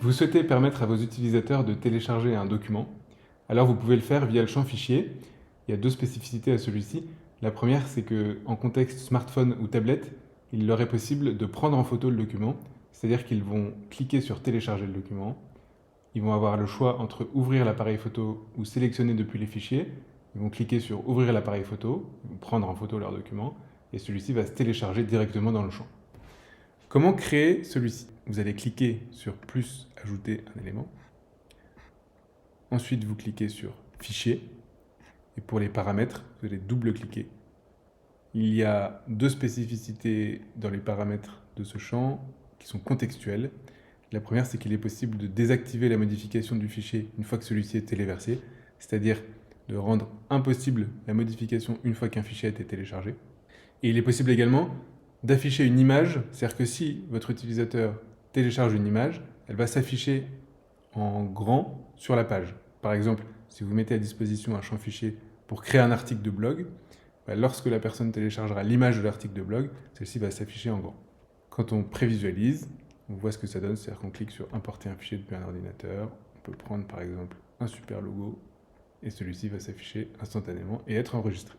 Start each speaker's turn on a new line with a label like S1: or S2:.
S1: Vous souhaitez permettre à vos utilisateurs de télécharger un document, alors vous pouvez le faire via le champ fichier. Il y a deux spécificités à celui-ci. La première, c'est qu'en contexte smartphone ou tablette, il leur est possible de prendre en photo le document, c'est-à-dire qu'ils vont cliquer sur télécharger le document, ils vont avoir le choix entre ouvrir l'appareil photo ou sélectionner depuis les fichiers, ils vont cliquer sur ouvrir l'appareil photo, ils vont prendre en photo leur document, et celui-ci va se télécharger directement dans le champ. Comment créer celui-ci? Vous allez cliquer sur plus, ajouter un élément. Ensuite, vous cliquez sur fichier. Et pour les paramètres, vous allez double-cliquer. Il y a deux spécificités dans les paramètres de ce champ qui sont contextuelles. La première, c'est qu'il est possible de désactiver la modification du fichier une fois que celui-ci est téléversé, c'est-à-dire de rendre impossible la modification une fois qu'un fichier a été téléchargé. Et il est possible également d'afficher une image, c'est-à-dire que si votre utilisateur télécharge une image, elle va s'afficher en grand sur la page. Par exemple, si vous mettez à disposition un champ fichier pour créer un article de blog, lorsque la personne téléchargera l'image de l'article de blog, celle-ci va s'afficher en grand. Quand on prévisualise, on voit ce que ça donne, c'est-à-dire qu'on clique sur importer un fichier depuis un ordinateur, on peut prendre par exemple un super logo, et celui-ci va s'afficher instantanément et être enregistré.